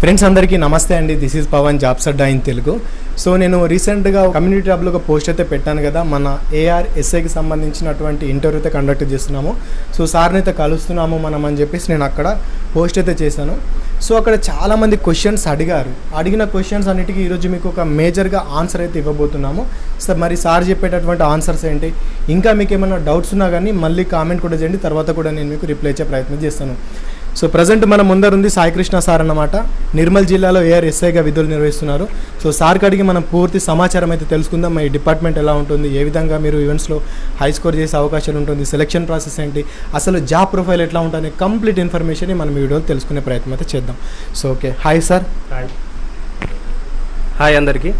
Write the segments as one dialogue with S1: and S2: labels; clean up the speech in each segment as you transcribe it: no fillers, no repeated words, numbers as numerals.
S1: Friends అందరికీ నమస్తే అండి. This is Pavan jobs Adda in Telugu. So నేను రీసెంట్గా కమ్యూనిటీ ట్యాబ్లో ఒక పోస్ట్ అయితే పెట్టాను కదా, మన ARSIకి సంబంధించినటువంటి ఇంటర్వ్యూ అయితే కండక్ట్ చేస్తున్నాము. సో సార్ని అయితే కలుస్తున్నాము మనం అని చెప్పేసి నేను అక్కడ పోస్ట్ అయితే చేశాను. సో అక్కడ చాలామంది క్వశ్చన్స్ అడిగారు. అడిగిన క్వశ్చన్స్ అన్నిటికీ ఈరోజు మీకు ఒక మేజర్గా ఆన్సర్ అయితే ఇవ్వబోతున్నాము. సో మరి సార్ చెప్పేటటువంటి ఆన్సర్స్ ఏంటి, ఇంకా మీకు ఏమైనా డౌట్స్ ఉన్నా కానీ మళ్ళీ కామెంట్ కూడా చేయండి, తర్వాత కూడా నేను మీకు రిప్లై ఇచ్చే ప్రయత్నం చేస్తాను. సో ప్రజెంట్ మన ముందరుంది సాయికృష్ణ సార్ అన్నమాట. నిర్మల్ జిల్లాలో ARSIగా విధులు నిర్వహిస్తున్నారు. సో సార్కి అడిగి మనం పూర్తి సమాచారం అయితే తెలుసుకుందాం. ఈ డిపార్ట్మెంట్ ఎలా ఉంటుంది, ఏ విధంగా మీరు ఈవెంట్స్లో హై స్కోర్ చేసే అవకాశాలు ఉంటుంది, సెలక్షన్ ప్రాసెస్ ఏంటి, అసలు జాబ్ ప్రొఫైల్ ఎట్లా ఉంటుంది, కంప్లీట్ ఇన్ఫర్మేషన్ మనం ఈ వీడియోలో తెలుసుకునే ప్రయత్నం అయితే చేద్దాం. So okay, hi sir.
S2: Hi అందరికీ,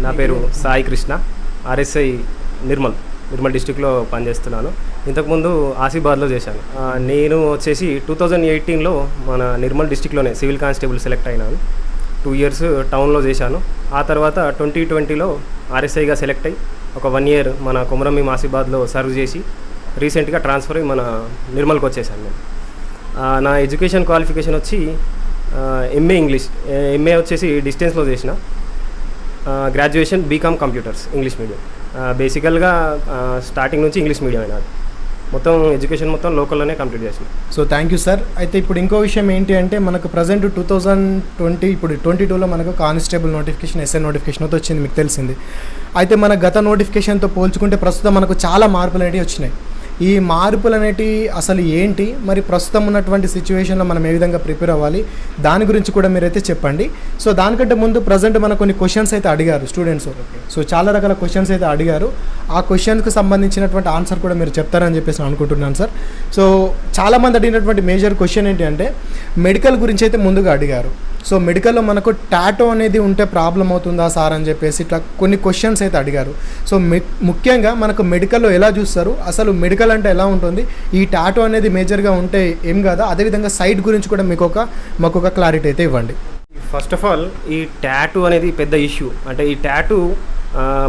S2: నా పేరు సాయికృష్ణ. RSI నిర్మల్ డిస్టిక్లో పనిచేస్తున్నాను. ఇంతకుముందు ఆసిఫాబాద్లో చేశాను. నేను వచ్చేసి 2018లో మన నిర్మల్ డిస్టిక్లోనే సివిల్ కానిస్టేబుల్ సెలెక్ట్ అయినాను. 2 years టౌన్లో చేశాను. ఆ తర్వాత 2020లో RSIగా సెలెక్ట్ అయ్యి ఒక 1 year మన కొమరంభీం ఆసిఫాబాద్లో సర్వ్ చేసి రీసెంట్గా ట్రాన్స్ఫర్ అయ్యి మన నిర్మల్కి వచ్చేసాను నేను. నా ఎడ్యుకేషన్ క్వాలిఫికేషన్ వచ్చి MA ఇంగ్లీష్. MA వచ్చేసి డిస్టెన్స్లో చేసిన. Graduation BCom computers English medium. బేసికల్గా స్టార్టింగ్ నుంచి ఇంగ్లీష్ మీడియం అయినా మొత్తం ఎడ్యుకేషన్ మొత్తం లోకల్లోనే కంప్లీట్ చేసాను.
S1: So thank you sir. అయితే ఇప్పుడు ఇంకో విషయం ఏంటి అంటే, మనకు ప్రజెంట్ 2020 ఇప్పుడు 22లో మనకు కానిస్టేబుల్ నోటిఫికేషన్, SI నోటిఫికేషన్ అయితే వచ్చింది, మీకు తెలిసింది. అయితే మన గత నోటిఫికేషన్తో పోల్చుకుంటే ప్రస్తుతం మనకు చాలా మార్పులు అనేవి వచ్చినాయి. ఈ మార్పులు అనేటివి అసలు ఏంటి, మరి ప్రస్తుతం ఉన్నటువంటి సిచ్యువేషన్లో మనం ఏ విధంగా ప్రిపేర్ అవ్వాలి, దాని గురించి కూడా మీరైతే చెప్పండి. సో దానికంటే ముందు ప్రజెంట్ మనకు కొన్ని క్వశ్చన్స్ అయితే అడిగారు స్టూడెంట్స్. సో చాలా రకాల క్వశ్చన్స్ అయితే అడిగారు. ఆ క్వశ్చన్కి సంబంధించినటువంటి ఆన్సర్ కూడా మీరు చెప్తారని చెప్పేసి నేను అనుకుంటున్నాను సార్. సో చాలామంది అడిగినటువంటి మేజర్ క్వశ్చన్ ఏంటి అంటే, మెడికల్ గురించి అయితే ముందుగా అడిగారు. సో మెడికల్లో మనకు టాటో అనేది ఉంటే ప్రాబ్లం అవుతుందా సార్ అని చెప్పేసి ఇట్లా కొన్ని క్వశ్చన్స్ అయితే అడిగారు. సో ముఖ్యంగా మనకు మెడికల్లో ఎలా చూస్తారు, అసలు మెడికల్ అంటే ఎలా ఉంటుంది, ఈ టాటో అనేది మేజర్గా ఉంటే ఏం కాదా, అదేవిధంగా సైట్ గురించి కూడా మాకు ఒక క్లారిటీ అయితే ఇవ్వండి.
S2: ఫస్ట్ ఆఫ్ ఆల్ ఈ టాటూ అనేది పెద్ద ఇష్యూ. అంటే ఈ టాటూ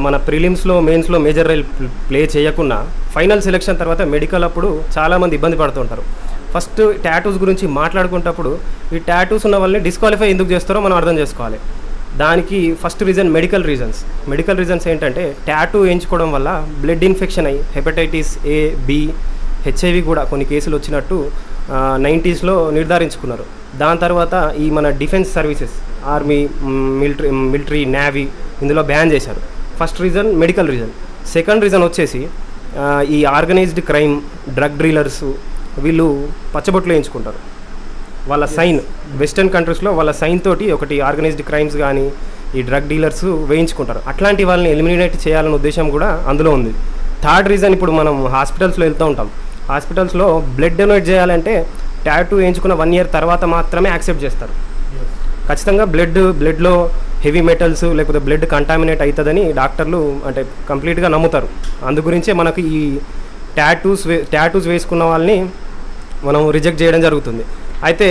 S2: మన ప్రిలిమ్స్లో మెయిన్స్లో మేజర్ రోల్ ప్లే చేయకుండా ఫైనల్ సెలెక్షన్ తర్వాత మెడికల్ అప్పుడు చాలామంది ఇబ్బంది పడుతుంటారు. ఫస్ట్ టాటూస్ గురించి మాట్లాడుకున్నప్పుడు ఈ టాటూస్ ఉన్న వాళ్ళని డిస్క్వాలిఫై ఎందుకు చేస్తారో మనం అర్థం చేసుకోవాలి. దానికి ఫస్ట్ రీజన్ మెడికల్ రీజన్స్ ఏంటంటే, టాటూ వేయించుకోవడం వల్ల బ్లడ్ ఇన్ఫెక్షన్ అయ్యి హెపటైటిస్ A, B, HIV కూడా కొన్ని కేసులు వచ్చినట్టు 90sలో నిర్ధారించుకున్నారు. దాని తర్వాత ఈ మన defence services, army, military, navy ఇందులో బ్యాన్ చేశారు. First reason medical reason. Second reason వచ్చేసి ఈ ఆర్గనైజ్డ్ క్రైమ్, డ్రగ్ డీలర్స్ వీళ్ళు పచ్చబొట్లు వేయించుకుంటారు. వాళ్ళ సైన్ వెస్టర్న్ కంట్రీస్లో వాళ్ళ సైన్ తోటి ఒకటి ఆర్గనైజ్డ్ క్రైమ్స్ కానీ ఈ డ్రగ్ డీలర్స్ వేయించుకుంటారు. అట్లాంటి వాళ్ళని ఎలిమినేట్ చేయాలనే ఉద్దేశం కూడా అందులో ఉంది. థర్డ్ రీజన్, ఇప్పుడు మనం హాస్పిటల్స్లో వెళ్తూ ఉంటాం. హాస్పిటల్స్లో బ్లడ్ డొనేట్ చేయాలంటే టాటూ వేయించుకున్న 1 year తర్వాత మాత్రమే యాక్సెప్ట్ చేస్తారు. ఖచ్చితంగా బ్లడ్లో హెవీ మెటల్స్ లేకపోతే బ్లడ్ కంటామినేట్ అవుతుందని డాక్టర్లు అంటే కంప్లీట్గా నమ్ముతారు. అందు గురించే మనకు ఈ టాటూస్ వేసుకున్న వాళ్ళని మనం రిజెక్ట్ చేయడం జరుగుతుంది. అయితే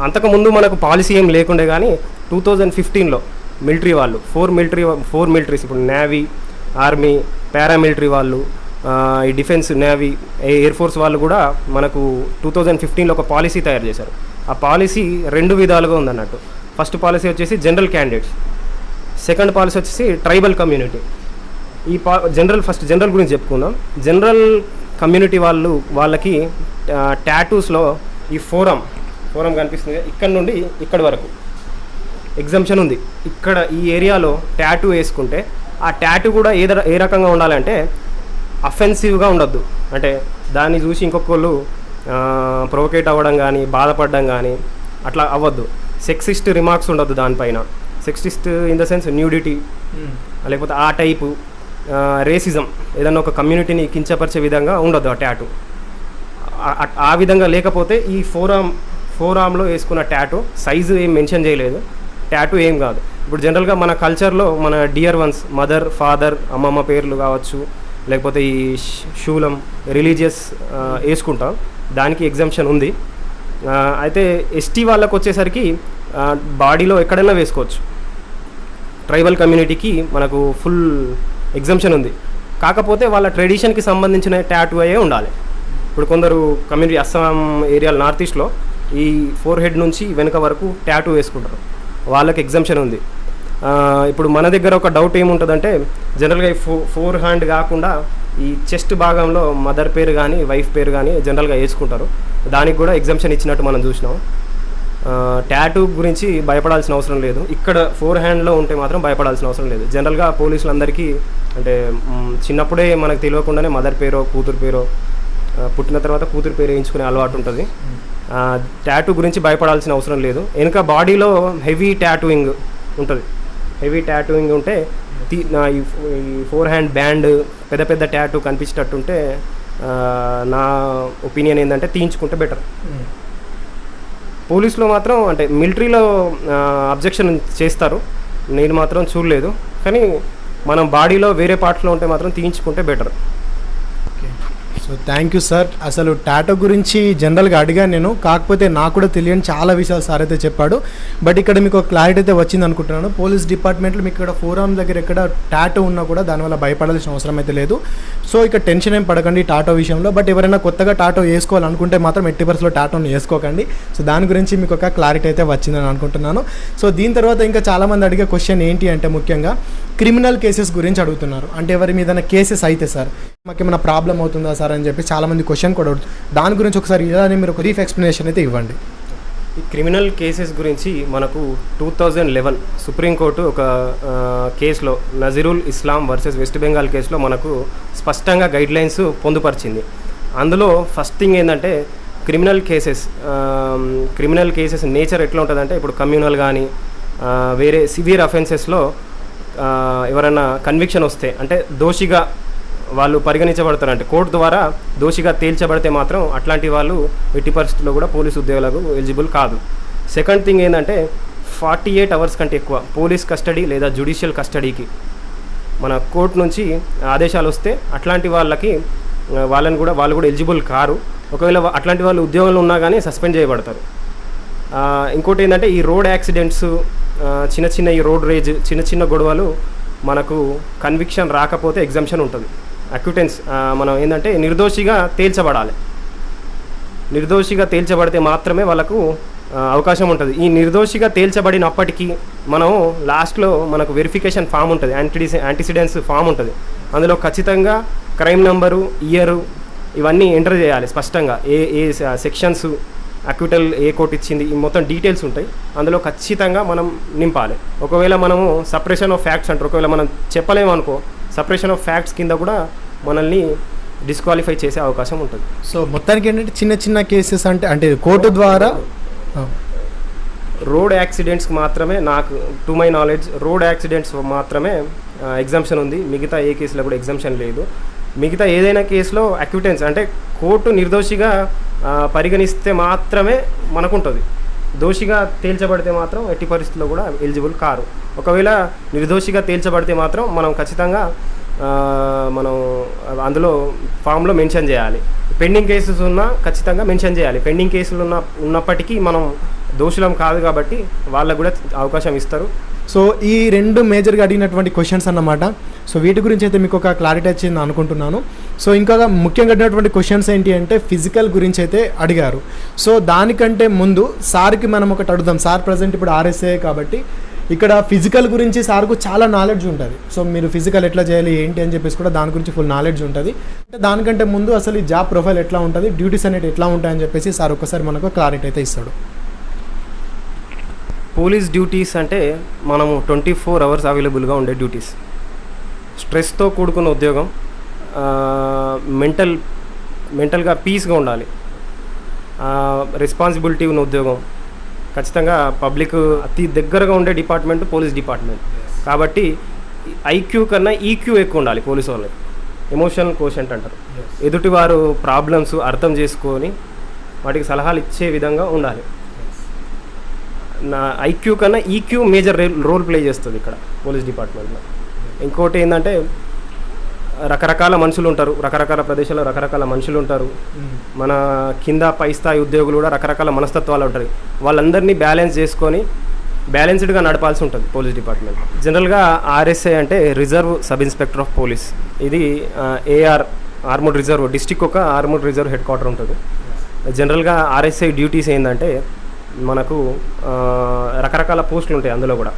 S2: అంతకుముందు మనకు పాలసీ ఏం లేకుండే, కానీ 2015లో మిలిటరీ వాళ్ళు 4 మిలిటరీస్, ఇప్పుడు నేవీ, ఆర్మీ, పారామిలిటరీ వాళ్ళు, ఈ డిఫెన్స్, నేవీ, ఎయిర్ ఫోర్స్ వాళ్ళు కూడా మనకు 2015లో ఒక పాలసీ తయారు చేశారు. ఆ పాలసీ 2 విధాలుగా ఉందన్నట్టు. ఫస్ట్ పాలసీ వచ్చేసి జనరల్ క్యాండిడేట్స్, సెకండ్ పాలసీ వచ్చేసి ట్రైబల్ కమ్యూనిటీ. ఈ జనరల్ గురించి చెప్పుకుందాం. జనరల్ కమ్యూనిటీ వాళ్ళకి టాటూస్లో ఈ ఫోరం కనిపిస్తుంది, ఇక్కడ నుండి ఇక్కడి వరకు ఎగ్జంప్షన్ ఉంది. ఇక్కడ ఈ ఏరియాలో టాటూ వేసుకుంటే ఆ టాటూ కూడా ఏ రకంగా ఉండాలంటే అఫెన్సివ్గా ఉండొద్దు. అంటే దాన్ని చూసి ఇంకొకళ్ళు ప్రొవోకేట్ అవ్వడం కానీ బాధపడడం కానీ అట్లా అవ్వద్దు. సెక్సిస్ట్ రిమార్క్స్ ఉండొద్దు దానిపైన. Sexist in the sense nudity, లేకపోతే ఆ టైపు రేసిజం, ఏదన్నా ఒక కమ్యూనిటీని కించపరిచే విధంగా ఉండొద్దు ఆ టాటూ. ఆ విధంగా లేకపోతే ఈ ఫోరామ్లో వేసుకున్న టాటూ సైజు ఏం మెన్షన్ చేయలేదు, టాటూ ఏం కాదు. ఇప్పుడు జనరల్గా మన కల్చర్లో మన డియర్ వన్స్, మదర్, ఫాదర్, అమ్మమ్మ పేర్లు కావచ్చు, లేకపోతే ఈ శూలం, రిలీజియస్ వేసుకుంటాం, దానికి ఎగ్జంప్షన్ ఉంది. అయితే ST వాళ్ళకు వచ్చేసరికి బాడీలో ఎక్కడైనా వేసుకోవచ్చు. ట్రైబల్ కమ్యూనిటీకి మనకు ఫుల్ ఎగ్జంప్షన్ ఉంది. కాకపోతే వాళ్ళ ట్రెడిషన్కి సంబంధించిన టాటూ అయ్యే ఉండాలి. ఇప్పుడు కొందరు కమ్యూనిటీ అస్సాం ఏరియాలో నార్త్ ఈస్ట్లో ఈ ఫోర్ హెడ్ నుంచి వెనుక వరకు టాటూ వేసుకుంటారు. వాళ్ళకి ఎగ్జంప్షన్ ఉంది. ఇప్పుడు మన దగ్గర ఒక డౌట్ ఏముంటుందంటే జనరల్గా ఈ ఫోర్ హ్యాండ్ కాకుండా ఈ చెస్ట్ భాగంలో మదర్ పేరు కానీ వైఫ్ పేరు కానీ జనరల్గా వేసుకుంటారు. దానికి కూడా ఎగ్జంప్షన్ ఇచ్చినట్టు మనం చూసినాం. ట్యాటూ గురించి భయపడాల్సిన అవసరం లేదు. ఇక్కడ ఫోర్ హ్యాండ్లో ఉంటే మాత్రం భయపడాల్సిన అవసరం లేదు. జనరల్గా పోలీసులందరికీ అంటే చిన్నప్పుడే మనకు తెలియకుండానే మదర్ పేరో కూతురు పేరో, పుట్టిన తర్వాత కూతురు పేరు వేయించుకునే అలవాటు ఉంటుంది. ట్యాటూ గురించి భయపడాల్సిన అవసరం లేదు. వెనుక బాడీలో హెవీ ట్యాటూయింగ్ ఉంటుంది. హెవీ ట్యాటూయింగ్ ఉంటే ఈ ఫోర్ హ్యాండ్ బ్యాండ్ పెద్ద పెద్ద ట్యాటూ కనిపించేటట్టుంటే నా ఒపీనియన్ ఏంటంటే తీయించుకుంటే బెటర్. పోలీసులో మాత్రం అంటే మిలిటరీలో అబ్జెక్షన్ చేస్తారు, నేను మాత్రం చూడలేదు. కానీ మనం బాడీలో వేరే పార్ట్స్లో ఉంటే మాత్రం తీయించుకుంటే better.
S1: So thank you sir. అసలు టాటో గురించి జనరల్గా అడిగాను నేను, కాకపోతే నాకు కూడా తెలియని చాలా విషయాలు సార్ అయితే చెప్పాడు. బట్ ఇక్కడ మీకు ఒక క్లారిటీ అయితే వచ్చింది అనుకుంటున్నాను. పోలీస్ డిపార్ట్మెంట్లో మీకు ఇక్కడ ఫోర్ ఆర్మ్ దగ్గర ఎక్కడ టాటో ఉన్నా కూడా దానివల్ల భయపడాల్సిన అవసరం అయితే లేదు. సో ఇక టెన్షన్ ఏం పడకండి టాటో విషయంలో. బట్ ఎవరైనా కొత్తగా టాటో వేసుకోవాలనుకుంటే మాత్రం 80% టాటోని వేసుకోకండి. సో దాని గురించి మీకు ఒక క్లారిటీ అయితే వచ్చిందని అనుకుంటున్నాను. సో దీని తర్వాత ఇంకా చాలామంది అడిగే క్వశ్చన్ ఏంటి అంటే ముఖ్యంగా క్రిమినల్ కేసెస్ గురించి అడుగుతున్నారు. అంటే ఎవరి మీద కేసెస్ అయితే సార్ మాకు ఏమైనా ప్రాబ్లం అవుతుందా సార్ అని చెప్పి చాలామంది క్వశ్చన్ కూడా అడుగుతుంది. దాని గురించి ఒకసారి ఇలానే మీరు ఒక బ్రీఫ్ ఎక్స్ప్లెనేషన్ అయితే ఇవ్వండి.
S2: ఈ క్రిమినల్ కేసెస్ గురించి మనకు 2011 సుప్రీంకోర్టు ఒక కేసులో నజీరుల్ ఇస్లాం వర్సెస్ వెస్ట్ బెంగాల్ కేసులో మనకు స్పష్టంగా గైడ్లైన్స్ పొందుపరిచింది. అందులో ఫస్ట్ థింగ్ ఏంటంటే క్రిమినల్ కేసెస్ నేచర్ ఎట్లా ఉంటుందంటే ఇప్పుడు కమ్యూనల్ కానీ వేరే సివియర్ అఫెన్సెస్లో ఎవరైనా కన్విక్షన్ వస్తే అంటే దోషిగా వాళ్ళు పరిగణించబడతారు, అంటే కోర్టు ద్వారా దోషిగా తేల్చబడితే మాత్రం అట్లాంటి వాళ్ళు ఎట్టి పరిస్థితుల్లో కూడా పోలీసు ఉద్యోగాలకు ఎలిజిబుల్ కాదు. సెకండ్ థింగ్ ఏంటంటే 48 అవర్స్ కంటే ఎక్కువ పోలీస్ కస్టడీ లేదా జ్యుడిషియల్ కస్టడీకి మన కోర్టు నుంచి ఆదేశాలు వస్తే అట్లాంటి వాళ్ళు కూడా ఎలిజిబుల్ కారు. ఒకవేళ అట్లాంటి వాళ్ళు ఉద్యోగంలో ఉన్నా కానీ సస్పెండ్ చేయబడతారు. ఇంకోటి ఏంటంటే ఈ రోడ్ యాక్సిడెంట్స్, చిన్న ఈ రోడ్ రేజ్, చిన్న గొడవలు మనకు కన్విక్షన్ రాకపోతే ఎగ్జంప్షన్ ఉంటుంది. అక్యూటెన్స్ మనం ఏంటంటే నిర్దోషిగా తేల్చబడాలి. నిర్దోషిగా తేల్చబడితే మాత్రమే వాళ్ళకు అవకాశం ఉంటుంది. ఈ నిర్దోషిగా తేల్చబడినప్పటికీ మనం లాస్ట్లో మనకు వెరిఫికేషన్ ఫామ్ ఉంటుంది, యాంటిసిడెన్స్ ఫామ్ ఉంటుంది. అందులో ఖచ్చితంగా క్రైమ్ నెంబరు, ఇయరు ఇవన్నీ ఎంటర్ చేయాలి స్పష్టంగా. ఏ సెక్షన్స్ అక్యూటల్ ఏ కోర్టు ఇచ్చింది ఈ మొత్తం డీటెయిల్స్ ఉంటాయి. అందులో ఖచ్చితంగా మనం నింపాలి. ఒకవేళ మనము సపరేషన్ ఆఫ్ ఫ్యాక్ట్స్ అంటారు, ఒకవేళ మనం చెప్పలేమనుకో సపరేషన్ ఆఫ్ ఫ్యాక్ట్స్ కింద కూడా మనల్ని డిస్క్వాలిఫై చేసే అవకాశం ఉంటుంది.
S1: సో మొత్తానికి ఏంటంటే చిన్న కేసెస్ అంటే కోర్టు ద్వారా
S2: రోడ్ యాక్సిడెంట్స్కి మాత్రమే నాకు to my knowledge road accidents మాత్రమే ఎగ్జంప్షన్ ఉంది. మిగతా ఏ కేసులో కూడా ఎగ్జంప్షన్ లేదు. మిగతా ఏదైనా కేసులో అక్యూటెన్స్ అంటే కోర్టు నిర్దోషిగా పరిగణిస్తే మాత్రమే మనకుంటుంది. దోషిగా తేల్చబడితే మాత్రం ఎట్టి పరిస్థితుల్లో కూడా ఎలిజిబుల్ కారు. ఒకవేళ నిర్దోషిగా తేల్చబడితే మాత్రం మనం ఖచ్చితంగా మనం అందులో ఫామ్లో మెన్షన్ చేయాలి. పెండింగ్ కేసెస్ ఉన్నా ఖచ్చితంగా మెన్షన్ చేయాలి. పెండింగ్ కేసులు ఉన్నప్పటికీ మనం దోషులం కాదు కాబట్టి వాళ్ళకు కూడా అవకాశం ఇస్తారు.
S1: సో ఈ రెండు మేజర్గా అడిగినటువంటి క్వశ్చన్స్ అన్నమాట. సో వీటి గురించి అయితే మీకు ఒక క్లారిటీ వచ్చింది అనుకుంటున్నాను. సో ఇంకా ముఖ్యంగా అడిగినటువంటి క్వశ్చన్స్ ఏంటి అంటే ఫిజికల్ గురించి అయితే అడిగారు. సో దానికంటే ముందు సార్కి మనం ఒకటి అడుగుదాం. సార్ ప్రజెంట్ ఇప్పుడు ఆర్ఎస్ఏ కాబట్టి ఇక్కడ ఫిజికల్ గురించి సార్కు చాలా నాలెడ్జ్ ఉంటుంది. సో మీరు ఫిజికల్ ఎట్లా చేయాలి ఏంటి అని చెప్పేసి కూడా దాని గురించి ఫుల్ నాలెడ్జ్ ఉంటుంది. దానికంటే ముందు అసలు ఈ జాబ్ ప్రొఫైల్ ఎట్లా ఉంటుంది, డ్యూటీస్ అనేవి ఎట్లా ఉంటాయని చెప్పేసి సార్ ఒకసారి మనకు క్లారిటీ అయితే ఇస్తాడు.
S2: పోలీస్ డ్యూటీస్ అంటే మనము 24 అవర్స్ అవైలబుల్గా ఉండే డ్యూటీస్. స్ట్రెస్తో కూడుకున్న ఉద్యోగం, మెంటల్గా పీస్గా ఉండాలి, రెస్పాన్సిబిలిటీ ఉన్న ఉద్యోగం. ఖచ్చితంగా పబ్లిక్ అతి దగ్గరగా ఉండే డిపార్ట్మెంట్ పోలీస్ డిపార్ట్మెంట్ కాబట్టి ఐక్యూ కన్నా ఈక్యూ ఎక్కువ ఉండాలి పోలీసు వాళ్ళకి. ఎమోషనల్ కోషెంట్ అంటారు. ఎదుటివారు ప్రాబ్లమ్స్ అర్థం చేసుకొని వాటికి సలహాలు ఇచ్చే విధంగా ఉండాలి. నా ఐక్యూ కన్నా ఈక్యూ మేజర్ రోల్ ప్లే చేస్తుంది ఇక్కడ పోలీస్ డిపార్ట్మెంట్లో. ఇంకోటి ఏంటంటే రకరకాల మనుషులు ఉంటారు, రకరకాల ప్రదేశాల్లో రకరకాల మనుషులు ఉంటారు. మన కింద పై స్థాయి ఉద్యోగులు కూడా రకరకాల మనస్తత్వాలు ఉంటాయి. వాళ్ళందరినీ బ్యాలెన్స్డ్గా నడపాల్సి ఉంటుంది పోలీస్ డిపార్ట్మెంట్. జనరల్గా ఆర్ఎస్ఐ అంటే reserve sub inspector of police. ఇది ఆర్మూడ్ రిజర్వ్ డిస్టిక్ ఒక ఆర్మూడ్ రిజర్వ్ హెడ్ క్వార్టర్ ఉంటుంది. జనరల్గా ఆర్ఎస్ఐ డ్యూటీస్ ఏంటంటే మనకు రకరకాల పోస్టులు ఉంటాయి అందులో కూడా.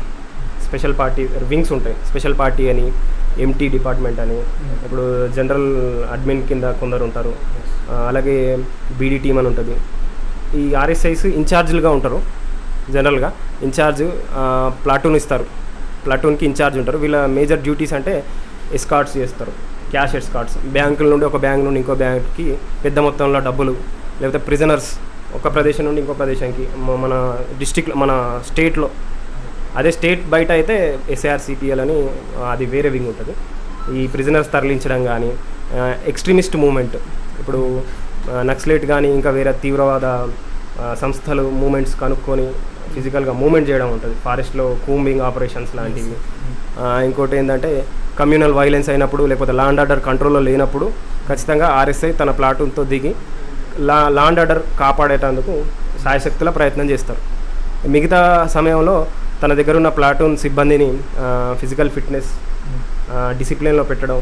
S2: స్పెషల్ పార్టీ వింగ్స్ ఉంటాయి, స్పెషల్ పార్టీ అని, ఎంటీ డిపార్ట్మెంట్ అని, ఇప్పుడు జనరల్ అడ్మిన్ కింద కొందరు ఉంటారు, అలాగే బీడీ టీమ్ అని ఉంటుంది. ఈ ఆర్ఎస్ఐస్ ఇన్ఛార్జ్లుగా ఉంటారు. జనరల్గా ఇన్ఛార్జ్ ప్లాటూన్ ఇస్తారు, ప్లాటూన్కి ఇన్ఛార్జ్ ఉంటారు. వీళ్ళ మేజర్ డ్యూటీస్ అంటే ఎస్కార్ట్స్ చేస్తారు, క్యాష్ ఎస్కార్ట్స్. బ్యాంకుల నుండి ఒక బ్యాంక్ నుండి ఇంకో బ్యాంక్కి పెద్ద మొత్తంలో డబ్బులు, లేకపోతే ప్రిజనర్స్ ఒక ప్రదేశం నుండి ఇంకో ప్రదేశానికి, మన డిస్ట్రిక్ట్లో మన స్టేట్లో. అదే స్టేట్ బయట అయితే ఎస్ఆర్సిపిఎల్ అని అది వేరే వింగ్ ఉంటుంది. ఈ ప్రిజనర్స్ తరలించడం కానీ, ఎక్స్ట్రీమిస్ట్ మూమెంట్, ఇప్పుడు నక్సలైట్ కానీ ఇంకా వేరే తీవ్రవాద సంస్థలు మూమెంట్స్ కనుక్కొని ఫిజికల్గా మూమెంట్ చేయడం ఉంటుంది. ఫారెస్ట్లో కూంబింగ్ ఆపరేషన్స్ లాంటివి. ఇంకోటి ఏంటంటే కమ్యూనల్ వైలెన్స్ అయినప్పుడు, లేకపోతే లా అండ్ ఆర్డర్ కంట్రోల్లో లేనప్పుడు ఖచ్చితంగా ఆర్ఎస్ఐ తన ప్లాటూన్తో దిగి లా అండ్ ఆర్డర్ కాపాడేటందుకు సాయశక్తుల ప్రయత్నం చేస్తారు. మిగతా సమయంలో తన దగ్గర ఉన్న ప్లాటూన్ సిబ్బందిని ఫిజికల్ ఫిట్నెస్, డిసిప్లిన్లో పెట్టడం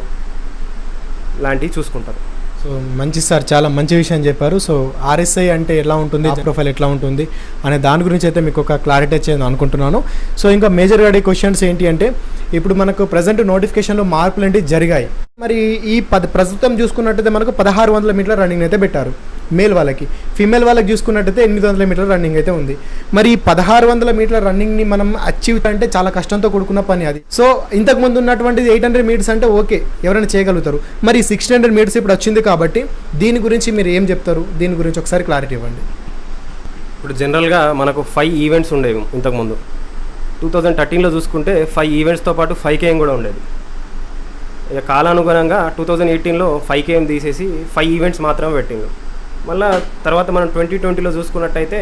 S2: లాంటివి చూసుకుంటారు.
S1: సో మంచి సార్, చాలా మంచి విషయం చెప్పారు. సో ఆర్ఎస్ఐ అంటే ఎలా ఉంటుంది, ప్రొఫైల్ ఎట్లా ఉంటుంది అనే దాని గురించి అయితే మీకు ఒక క్లారిటీ వచ్చేది అనుకుంటున్నాను. సో ఇంకా మేజర్గా అడిగే క్వశ్చన్స్ ఏంటి అంటే, ఇప్పుడు మనకు ప్రజెంట్ నోటిఫికేషన్లో మార్పులు ఏంటి జరిగాయి. మరి ఈ ప్రస్తుతం చూసుకున్నట్టయితే మనకు 1600 మీటర్ల రన్నింగ్ అయితే పెట్టారు మేల్ వాళ్ళకి. ఫీమేల్ వాళ్ళకి చూసుకున్నట్టయితే 800 మీటర్ల రన్నింగ్ అయితే ఉంది. మరి ఈ 1600 మీటర్ల రన్నింగ్ని మనం అచీవ్ అంటే చాలా కష్టంతో కూడుకున్న పని అది. సో ఇంతకుముందు ఉన్నటువంటిది 800 మీటర్స్ అంటే ఓకే, ఎవరైనా చేయగలుగుతారు. మరి 1600 మీటర్స్ ఇప్పుడు వచ్చింది కాబట్టి దీని గురించి మీరు ఏం చెప్తారు, దీని గురించి ఒకసారి క్లారిటీ ఇవ్వండి.
S2: ఇప్పుడు జనరల్గా మనకు 5 ఈవెంట్స్ ఉండేవి ఇంతకుముందు. 2013లో చూసుకుంటే 5 ఈవెంట్స్తో పాటు 5KM కూడా ఉండేది. ఇక కాలానుగుణంగా 2018లో 5KM తీసేసి 5 ఈవెంట్స్ మాత్రమే పెట్టిండు. మళ్ళీ తర్వాత మనం 2020లో చూసుకున్నట్టయితే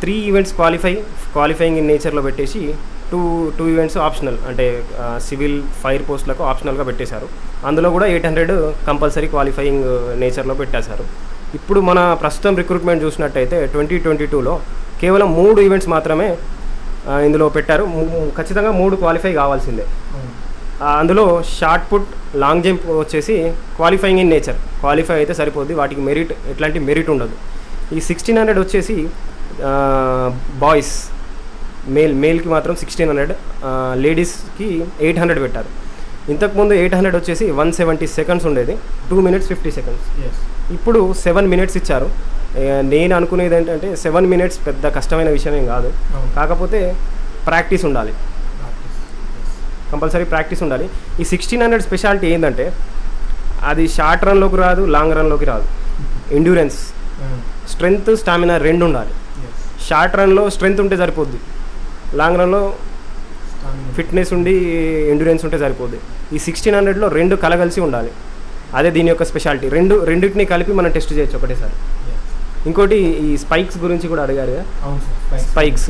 S2: 3 ఈవెంట్స్ క్వాలిఫైయింగ్ ఇన్ నేచర్లో పెట్టేసి టూ ఈవెంట్స్ ఆప్షనల్, అంటే సివిల్ ఫైర్ పోస్టులకు ఆప్షనల్గా పెట్టేశారు. అందులో కూడా 800 కంపల్సరీ క్వాలిఫైయింగ్ నేచర్లో పెట్టేశారు. ఇప్పుడు మన ప్రస్తుతం రిక్రూట్మెంట్ చూసినట్టయితే 2022లో కేవలం 3 ఈవెంట్స్ మాత్రమే ఇందులో పెట్టారు. ఖచ్చితంగా 3 క్వాలిఫై కావాల్సిందే. అందులో షార్ట్ పుట్, లాంగ్ జంప్ వచ్చేసి క్వాలిఫైయింగ్ ఇన్ నేచర్ క్వాలిఫై అయితే సరిపోద్ది, వాటికి మెరిట్ ఎట్లాంటి మెరిట్ ఉండదు. ఈ 1600 వచ్చేసి బాయ్స్, మేల్కి మాత్రం 1600, లేడీస్కి 800 పెట్టారు. ఇంతకుముందు 800 వచ్చేసి 170 సెకండ్స్ ఉండేది, 2 minutes 50 seconds. ఇప్పుడు 7 minutes ఇచ్చారు. నేను అనుకునేది ఏంటంటే 7 minutes పెద్ద కష్టమైన విషయం ఏం కాదు, కాకపోతే ప్రాక్టీస్ ఉండాలి, కంపల్సరీ ప్రాక్టీస్ ఉండాలి. ఈ 1600 స్పెషాలిటీ ఏంటంటే అది షార్ట్ రన్లోకి రాదు, లాంగ్ రన్లోకి రాదు. ఎండ్యూరెన్స్, స్ట్రెంగ్త్, స్టామినా 2 ఉండాలి. షార్ట్ రన్లో స్ట్రెంగ్త్ ఉంటే సరిపోద్ది, లాంగ్ రన్లో ఫిట్నెస్ ఉండి ఎండ్యూరెన్స్ ఉంటే సరిపోద్ది. ఈ 1600లో 2 కలగలిసి ఉండాలి. అదే దీని యొక్క స్పెషాలిటీ. రెండింటిని కలిపి మనం టెస్ట్ చేయొచ్చు ఒకటేసారి. ఇంకోటి ఈ స్పైక్స్ గురించి కూడా అడిగారు కదా. స్పైక్స్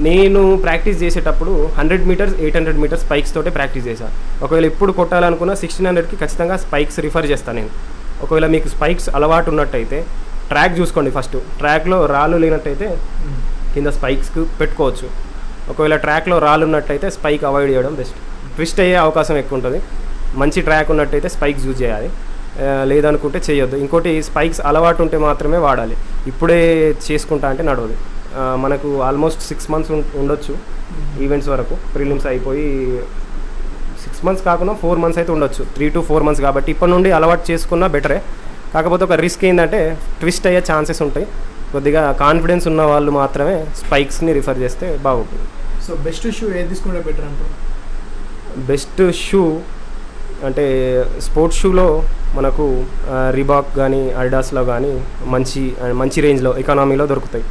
S2: నేను ప్రాక్టీస్ చేసేటప్పుడు 100 మీటర్స్ 800 మీటర్స్ స్పైక్స్ తోటే ప్రాక్టీస్ చేశాను. ఒకవేళ ఎప్పుడు కొట్టాలనుకున్నా 1600కి ఖచ్చితంగా స్పైక్స్ రిఫర్ చేస్తాను నేను. ఒకవేళ మీకు స్పైక్స్ అలవాటు ఉన్నట్టయితే ట్రాక్ చూసుకోండి. ఫస్ట్ ట్రాక్లో రాళ్ళు లేనట్టయితే కింద స్పైక్స్కి పెట్టుకోవచ్చు. ఒకవేళ ట్రాక్లో రాళ్ళు ఉన్నట్టయితే స్పైక్ అవాయిడ్ చేయడం బెస్ట్. ట్విస్ట్ అయ్యే అవకాశం ఎక్కువ ఉంటుంది. మంచి ట్రాక్ ఉన్నట్టయితే స్పైక్స్ యూజ్ చేయాలి, లేదనుకుంటే చేయొద్దు. ఇంకోటి స్పైక్స్ అలవాటు ఉంటే మాత్రమే వాడాలి. ఇప్పుడే చేసుకుంటా అంటే నడవదు. మనకు ఆల్మోస్ట్ 6 months ఉండొచ్చు ఈవెంట్స్ వరకు. ప్రిలిమ్స్ అయిపోయి 6 months కాకుండా 4 months అయితే ఉండొచ్చు, 3 to 4 months. కాబట్టి ఇప్పటి నుండి అలవాటు చేసుకున్నా బెటరే. కాకపోతే ఒక రిస్క్ ఏంటంటే ట్విస్ట్ అయ్యే ఛాన్సెస్ ఉంటాయి. కొద్దిగా కాన్ఫిడెన్స్ ఉన్న వాళ్ళు మాత్రమే స్పైక్స్ని రిఫర్ చేస్తే బాగుంటుంది.
S1: సో బెస్ట్ షూ ఏది తీసుకుంటే బెటర్ అంటారు?
S2: బెస్ట్ షూ అంటే స్పోర్ట్స్ షూలో మనకు రిబాక్ కానీ అడిడాస్లో కానీ మంచి రేంజ్లో ఎకానమీలో దొరుకుతాయి.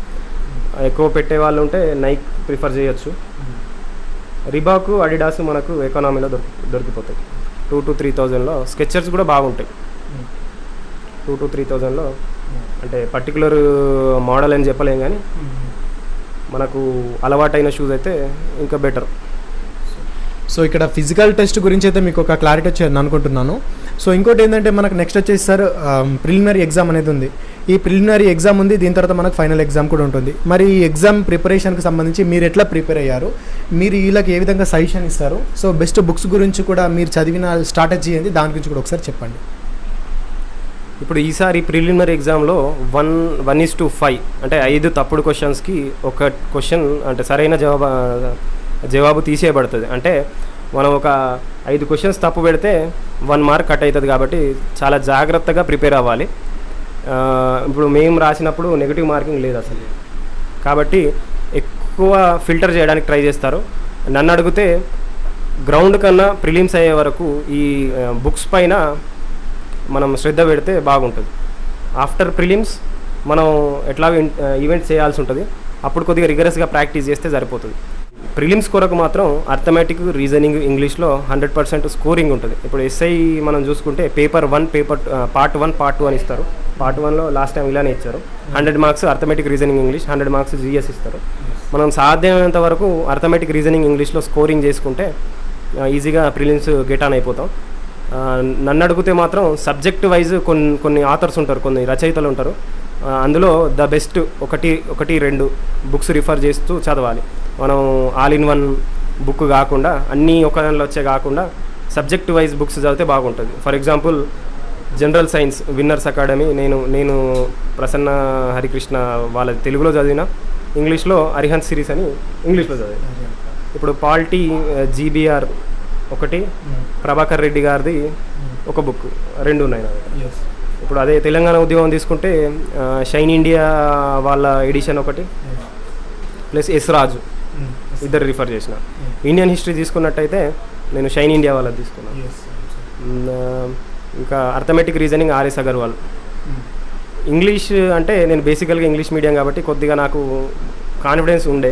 S2: ఎక్కువ పెట్టే వాళ్ళు ఉంటే నైక్ ప్రిఫర్ చేయొచ్చు. రిబాక్, అడిడాస్ మనకు ఎకానమీలో దొరికిపోతాయి. 2 to 3,000లో. స్కెచర్స్ కూడా బాగుంటాయి 2 to 3,000లో. అంటే పర్టికులర్ మోడల్ అని చెప్పలేం కానీ మనకు అలవాటైన షూస్ అయితే ఇంకా బెటర్.
S1: సో ఇక్కడ ఫిజికల్ టెస్ట్ గురించి అయితే మీకు ఒక క్లారిటీ వచ్చేది అనుకుంటున్నాను. సో ఇంకోటి ఏంటంటే మనకు నెక్స్ట్ వచ్చేసి సార్ ప్రిలిమినరీ ఎగ్జామ్ అనేది ఉంది. ఈ ప్రిలిమినరీ ఎగ్జామ్ ఉంది, దీని తర్వాత మనకు ఫైనల్ ఎగ్జామ్ కూడా ఉంటుంది. మరి ఈ ఎగ్జామ్ ప్రిపరేషన్కి సంబంధించి మీరు ఎట్లా ప్రిపేర్ అయ్యారు, మీరు వీళ్ళకి ఏ విధంగా సజెషన్ ఇస్తారు? సో బెస్ట్ బుక్స్ గురించి కూడా మీరు చదివిన స్ట్రాటజీ ఏంది, దాని గురించి కూడా ఒకసారి చెప్పండి.
S2: ఇప్పుడు ఈసారి ప్రిలిమినరీ ఎగ్జామ్లో 1:5 అంటే 5 తప్పుడు క్వశ్చన్స్కి ఒక క్వశ్చన్ అంటే సరైన జవాబు తీసేయబడుతుంది. అంటే మనం ఒక 5 క్వశ్చన్స్ తప్పు పెడితే 1 మార్క్ కట్ అవుతుంది. కాబట్టి చాలా జాగ్రత్తగా ప్రిపేర్ అవ్వాలి. ఇప్పుడు మేము రాసినప్పుడు నెగిటివ్ మార్కింగ్ లేదు అసలు, కాబట్టి ఎక్కువ ఫిల్టర్ చేయడానికి ట్రై చేస్తారు. నన్ను అడిగితే గ్రౌండ్ కన్నా ప్రిలిమ్స్ అయ్యే వరకు ఈ బుక్స్ పైన మనం శ్రద్ధ పెడితే బాగుంటుంది. ఆఫ్టర్ ప్రిలిమ్స్ మనం ఎట్లా ఈవెంట్స్ చేయాల్సి ఉంటుంది, అప్పుడు కొద్దిగా రిగరస్గా ప్రాక్టీస్ చేస్తే సరిపోతుంది. ప్రిలిమ్స్ కొరకు మాత్రం అర్థమెటిక్, రీజనింగ్, ఇంగ్లీష్లో 100% స్కోరింగ్ ఉంటుంది. ఇప్పుడు ఎస్ఐ మనం చూసుకుంటే పేపర్ 1 పార్ట్ 1 పార్ట్ 2 అని ఇస్తారు. పార్ట్ 1లో లాస్ట్ టైం ఇలానే ఇచ్చారు. 100 marks arithmetic, reasoning, English, 100 marks GS ఇస్తారు. మనం సాధ్యమైనంత వరకు అర్థమెటిక్, రీజనింగ్, ఇంగ్లీష్లో స్కోరింగ్ చేసుకుంటే ఈజీగా ప్రిలిమ్స్ గెట్ ఆన్ అయిపోతాం. నన్ను అడిగితే మాత్రం సబ్జెక్ట్ వైజ్ కొన్ని ఆథర్స్ ఉంటారు, కొన్ని రచయితలు ఉంటారు. అందులో ద బెస్ట్ ఒకటి 2 బుక్స్ రిఫర్ చేస్తూ చదవాలి. మనం ఆల్ ఇన్ వన్ బుక్ కాకుండా అన్నీ ఒక దానిలో వచ్చే కాకుండా సబ్జెక్ట్ వైజ్ బుక్స్ చదివితే బాగుంటుంది. For example general science winners academy నేను ప్రసన్న హరికృష్ణ వాళ్ళ తెలుగులో చదివిన, ఇంగ్లీష్లో అరిహంత్ సిరీస్ అని ఇంగ్లీష్లో చదివిన. ఇప్పుడు పాలిటీ జీబీఆర్ ఒకటి, ప్రభాకర్ రెడ్డి గారిది ఒక బుక్, 2 ఉన్నాయి. ఇప్పుడు అదే తెలంగాణ ఉద్యమం తీసుకుంటే షైన్ ఇండియా వాళ్ళ ఎడిషన్ ఒకటి, ప్లస్ ఎస్ రాజు, ఇద్దరు రిఫర్ చేసిన. ఇండియన్ హిస్టరీ తీసుకున్నట్టయితే నేను షైన్ ఇండియా వాళ్ళది తీసుకున్నాను. ఇంకా arithmetic, reasoning RS Agarwal. English అంటే నేను బేసికల్గా ఇంగ్లీష్ మీడియం కాబట్టి కొద్దిగా నాకు కాన్ఫిడెన్స్ ఉండే,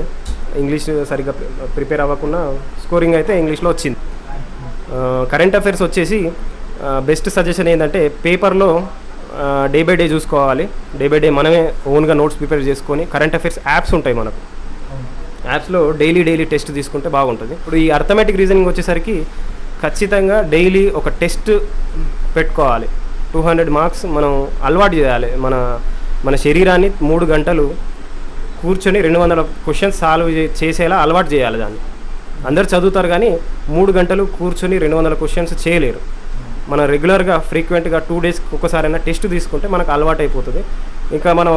S2: ఇంగ్లీష్ సరిగ్గా ప్రిపేర్ అవ్వకుండా స్కోరింగ్ అయితే ఇంగ్లీష్లో వచ్చింది. కరెంట్ అఫైర్స్ వచ్చేసి బెస్ట్ సజెషన్ ఏంటంటే పేపర్లో డే బై డే చూసుకోవాలి. డే బై డే మనమే ఓన్గా నోట్స్ ప్రిపేర్ చేసుకొని, కరెంట్ అఫైర్స్ యాప్స్ ఉంటాయి మనకు, యాప్స్లో డైలీ టెస్ట్ తీసుకుంటే బాగుంటుంది. ఇప్పుడు ఈ అర్థమెటిక్, రీజనింగ్ వచ్చేసరికి ఖచ్చితంగా డైలీ ఒక టెస్ట్ పెట్టుకోవాలి. 200 మార్క్స్ మనం అలవాటు చేయాలి. మన శరీరాన్ని 3 గంటలు కూర్చొని 200 క్వశ్చన్స్ సాల్వ్ చేసేలా అలవాటు చేయాలి. దాన్ని అందరు చదువుతారు కానీ 3 గంటలు కూర్చొని 200 క్వశ్చన్స్ చేయలేరు. మనం రెగ్యులర్గా ఫ్రీక్వెంట్గా 2 డేస్కి ఒక్కసారైనా టెస్ట్ తీసుకుంటే మనకు అలవాటు అయిపోతుంది. ఇంకా మనం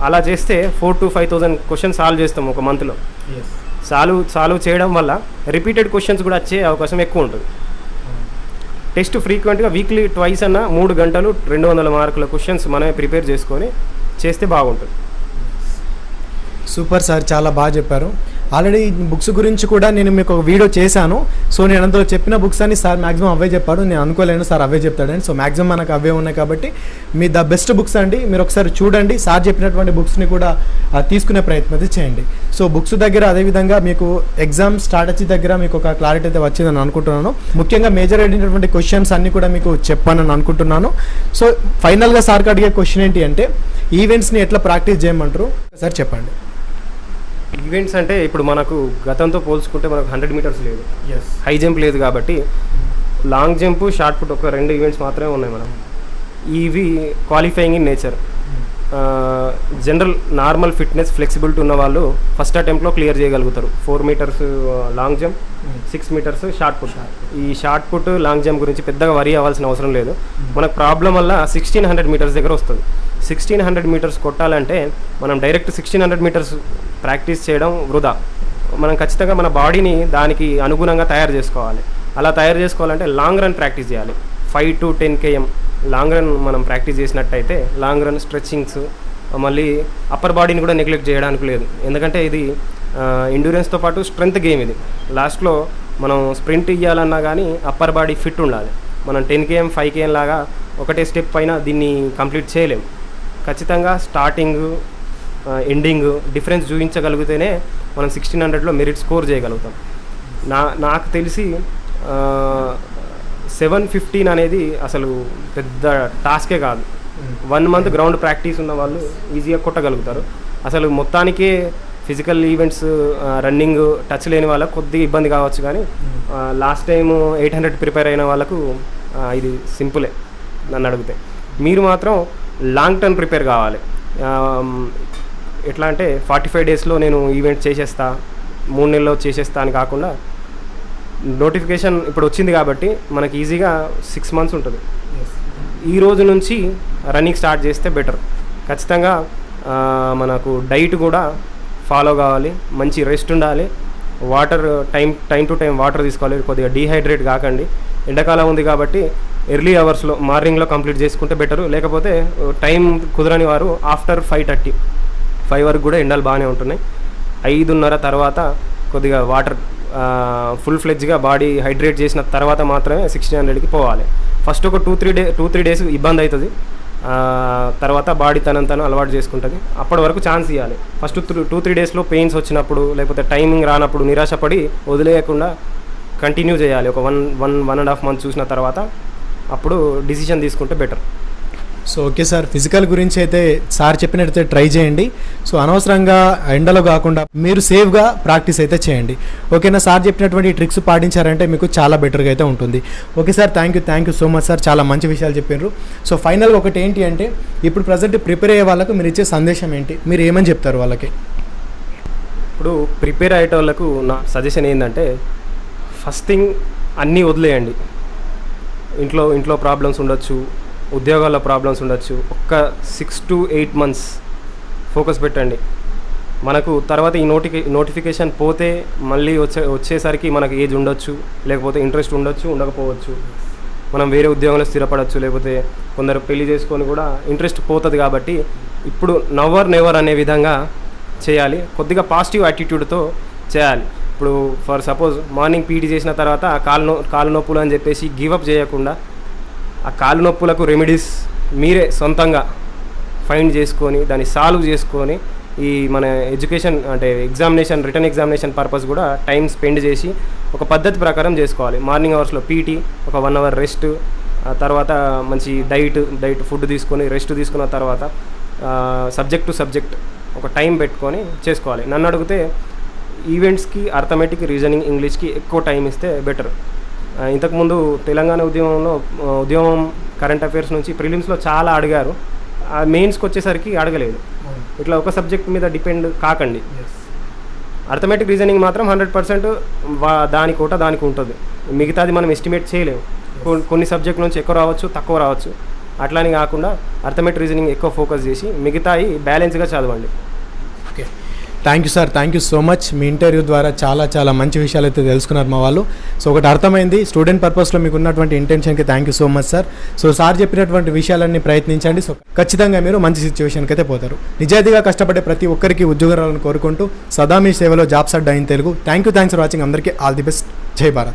S2: అలా చేస్తే 4,000 to 5,000 క్వశ్చన్స్ సాల్వ్ చేస్తాం ఒక మంత్లో. సాల్వ్ చేయడం వల్ల రిపీటెడ్ క్వశ్చన్స్ కూడా వచ్చే అవకాశం ఎక్కువ ఉంటుంది. టెస్ట్ ఫ్రీక్వెంట్గా వీక్లీ 2 అన్న 3 గంటలు 200 మార్కుల క్వశ్చన్స్ మనమే ప్రిపేర్ చేసుకొని చేస్తే బాగుంటుంది.
S1: సూపర్ సార్, చాలా బాగా చెప్పారు. ఆల్రెడీ బుక్స్ గురించి కూడా నేను మీకు ఒక వీడియో చేశాను. సో నేను అందులో చెప్పిన బుక్స్ అని సార్ మ్యాక్సిమం అవే చెప్పాడు. నేను అనుకోలేను సార్ అవే చెప్తాడని. సో మ్యాక్సిమం మనకు అవే ఉన్నాయి కాబట్టి మీ ద బెస్ట్ బుక్స్ అండి, మీరు ఒకసారి చూడండి. సార్ చెప్పినటువంటి బుక్స్ని కూడా తీసుకునే ప్రయత్నం అయితే చేయండి. సో బుక్స్ దగ్గర అదేవిధంగా మీకు ఎగ్జామ్ స్ట్రాటజీ దగ్గర మీకు ఒక క్లారిటీ అయితే వచ్చిందని అనుకుంటున్నాను. ముఖ్యంగా మేజర్ అయినటువంటి క్వశ్చన్స్ అన్నీ కూడా మీకు చెప్పానని అనుకుంటున్నాను. సో ఫైనల్గా సార్కి అడిగే క్వశ్చన్ ఏంటి అంటే ఈవెంట్స్ని ఎట్లా ప్రాక్టీస్ చేయమంటారు సార్ చెప్పండి.
S2: ఈవెంట్స్ అంటే ఇప్పుడు మనకు గతంతో పోల్చుకుంటే మనకు 100 మీటర్స్ లేదు, హై జంప్ లేదు, కాబట్టి లాంగ్ జంప్, షార్ట్ పుట్ ఒక 2 ఈవెంట్స్ మాత్రమే ఉన్నాయి మనం. ఇవి qualifying in nature. General normal fitness, flexibility ఉన్న వాళ్ళు ఫస్ట్ అటెంప్ట్లో క్లియర్ చేయగలుగుతారు. 4 metres long jump, 6 metres shot put. ఈ షార్ట్ పుట్, లాంగ్ జంప్ గురించి పెద్దగా వరీ అవ్వాల్సిన అవసరం లేదు. మనకు ప్రాబ్లం వల్ల 1600 మీటర్స్ దగ్గర వస్తుంది. 1600 మీటర్స్ కొట్టాలంటే మనం డైరెక్ట్ 1600 మీటర్స్ ప్రాక్టీస్ చేయడం వృధా. మనం ఖచ్చితంగా మన బాడీని దానికి అనుగుణంగా తయారు చేసుకోవాలి. అలా తయారు చేసుకోవాలంటే లాంగ్ రన్ ప్రాక్టీస్ చేయాలి. 5 to 10 km లాంగ్ రన్ మనం ప్రాక్టీస్ చేసినట్టయితే లాంగ్ రన్, స్ట్రెచ్చింగ్స్, మళ్ళీ అప్పర్ బాడీని కూడా నెగ్లెక్ట్ చేయడానికి లేదు. ఎందుకంటే ఇది ఎండ్యూరెన్స్తో పాటు స్ట్రెంత్ గేమ్. ఇది లాస్ట్లో మనం స్ప్రింట్ ఇవ్వాలన్నా కానీ అప్పర్ బాడీ ఫిట్ ఉండాలి. మనం 10 km 5 km లాగా ఒకటే స్టెప్ పైన దీన్ని కంప్లీట్ చేయలేం. ఖచ్చితంగా స్టార్టింగ్, ఎండింగ్ డిఫరెన్స్ చూపించగలిగితేనే మనం 1600లో మెరిట్ స్కోర్ చేయగలుగుతాం. నాకు తెలిసి 7:15 అనేది అసలు పెద్ద టాస్కే కాదు. 1 month గ్రౌండ్ ప్రాక్టీస్ ఉన్న వాళ్ళు ఈజీగా కొట్టగలుగుతారు. అసలు మొత్తానికే ఫిజికల్ ఈవెంట్స్, రన్నింగ్ టచ్ లేని వాళ్ళకు కొద్దిగా ఇబ్బంది కావచ్చు, కానీ లాస్ట్ టైం 800 ప్రిపేర్ అయిన వాళ్ళకు ఇది సింపులే నన్ను అడిగితే. మీరు మాత్రం లాంగ్ టర్మ్ ప్రిపేర్ కావాలి. ఎట్లా అంటే 45 డేస్లో నేను ఈవెంట్ చేసేస్తా, 3 నెలల్లో చేసేస్తా అని కాకుండా నోటిఫికేషన్ ఇప్పుడు వచ్చింది కాబట్టి మనకి ఈజీగా 6 months ఉంటుంది. ఈ రోజు నుంచి రన్నింగ్ స్టార్ట్ చేస్తే బెటర్. ఖచ్చితంగా మనకు డైట్ కూడా ఫాలో కావాలి, మంచి రెస్ట్ ఉండాలి, water time to time water తీసుకోవాలి, కొద్దిగా డీహైడ్రేట్ కాకండి. ఎండాకాలం ఉంది కాబట్టి ఎర్లీ అవర్స్లో మార్నింగ్లో కంప్లీట్ చేసుకుంటే బెటరు. లేకపోతే టైం కుదరని వారు ఆఫ్టర్ 5 వరకు కూడా ఎండలు బాగానే ఉంటున్నాయి. 5:30 తర్వాత కొద్దిగా వాటర్ ఫుల్ ఫ్లెడ్జ్గా బాడీ హైడ్రేట్ చేసిన తర్వాత మాత్రమే 1600కి పోవాలి. ఫస్ట్ ఒక 2-3 డేస్ ఇబ్బంది అవుతుంది, తర్వాత బాడీ తను అలవాటు చేసుకుంటుంది. అప్పటి వరకు ఛాన్స్ ఇవ్వాలి. ఫస్ట్ 2-3 డేస్లో పెయిన్స్ వచ్చినప్పుడు లేకపోతే టైమింగ్ రానప్పుడు నిరాశపడి వదిలేయకుండా కంటిన్యూ చేయాలి. ఒక 1.5 మంత్ చూసిన తర్వాత అప్పుడు డిసిషన్ తీసుకుంటే better.
S1: So okay sir, physical గురించి అయితే సార్ చెప్పినట్టయితే ట్రై చేయండి. సో అనవసరంగా ఎండలో కాకుండా మీరు సేఫ్గా ప్రాక్టీస్ అయితే చేయండి. ఓకేనా? సార్ చెప్పినటువంటి ట్రిక్స్ పాటించారంటే మీకు చాలా బెటర్గా అయితే ఉంటుంది. Okay sir, thank you so much sir, చాలా మంచి విషయాలు చెప్పారు. సో ఫైనల్గా ఒకటి ఏంటి అంటే, ఇప్పుడు ప్రజెంట్ ప్రిపేర్ అయ్యే వాళ్ళకు మీరు ఇచ్చే సందేశం ఏంటి? మీరు ఏమని చెప్తారు వాళ్ళకి?
S2: ఇప్పుడు ప్రిపేర్ అయ్యే వాళ్ళకు నా సజెషన్ ఏంటంటే, ఫస్ట్ థింగ్ అన్నీ వదిలేయండి. ఇంట్లో ప్రాబ్లమ్స్ ఉండొచ్చు, ఉద్యోగాల్లో ప్రాబ్లమ్స్ ఉండొచ్చు. ఒక్క 6 to 8 months ఫోకస్ పెట్టండి. మనకు తర్వాత ఈ నోటిఫికేషన్ పోతే మళ్ళీ వచ్చేసరికి మనకు ఏజ్ ఉండొచ్చు, లేకపోతే ఇంట్రెస్ట్ ఉండకపోవచ్చు. మనం వేరే ఉద్యోగంలో స్థిరపడవచ్చు, లేకపోతే కొందరు పెళ్లి చేసుకొని కూడా ఇంట్రెస్ట్ పోతుంది. కాబట్టి ఇప్పుడు నెవర్ అనే విధంగా చేయాలి. కొద్దిగా పాజిటివ్ యాటిట్యూడ్తో చేయాలి. ఇప్పుడు ఫర్ సపోజ్ మార్నింగ్ పీటీ చేసిన తర్వాత కాలు నొప్పులు అని చెప్పేసి గివప్ చేయకుండా, ఆ కాలు నొప్పులకు రెమెడీస్ మీరే సొంతంగా ఫైండ్ చేసుకొని దాన్ని సాల్వ్ చేసుకొని ఈ మన ఎడ్యుకేషన్ అంటే రిటర్న్ ఎగ్జామినేషన్ పర్పస్ కూడా టైం స్పెండ్ చేసి ఒక పద్ధతి ప్రకారం చేసుకోవాలి. మార్నింగ్ అవర్స్లో పీటీ, ఒక 1 hour రెస్ట్, తర్వాత మంచి డైట్ ఫుడ్ తీసుకొని రెస్ట్ తీసుకున్న తర్వాత సబ్జెక్ట్ టు సబ్జెక్ట్ ఒక టైం పెట్టుకొని చేసుకోవాలి. నన్ను అడిగితే ఈవెంట్స్కి, అర్థమెటిక్, రీజనింగ్, ఇంగ్లీష్కి ఎక్కువ టైం ఇస్తే బెటర్. ఇంతకుముందు తెలంగాణ ఉద్యమం కరెంట్ అఫైర్స్ నుంచి ప్రిలిమ్స్లో చాలా అడిగారు, మెయిన్స్కి వచ్చేసరికి అడగలేదు. ఇట్లా ఒక సబ్జెక్ట్ మీద డిపెండ్ కాకండి. అర్థమెటిక్, రీజనింగ్ మాత్రం 100% దానికి ఉంటుంది. మిగతాది మనం ఎస్టిమేట్ చేయలేము. కొన్ని సబ్జెక్ట్ నుంచి ఎక్కువ రావచ్చు, తక్కువ రావచ్చు. అట్లానే కాకుండా అర్థమెటిక్, రీజనింగ్ ఎక్కువ ఫోకస్ చేసి మిగతాయి బ్యాలెన్స్గా చదవండి.
S1: Okay, thank you sir, thank you so much. Me interview ద్వారా చాలా మంచి విషయాలు అయితే తెలుసుకున్నారు మా వాళ్ళు. సో ఒకటి అర్థమైంది, స్టూడెంట్ పర్పస్లో మీకు ఉన్నటువంటి ఇంటెన్షన్కి thank you so much sir. So sir చెప్పినటువంటి విషయాలన్నీ ప్రయత్నించండి. సో ఖచ్చితంగా మీరు మంచి సిచ్యువేషన్కి అయితే పోతారు. నిజాయితీగా కష్టపడే ప్రతి ఒక్కరికి ఉద్యోగాలను కోరుకుంటూ సదా మీ సేవలో jobs Adda in Telugu. Thanks for watching. అందరికీ ఆల్ ది బెస్ట్. జై భారత్.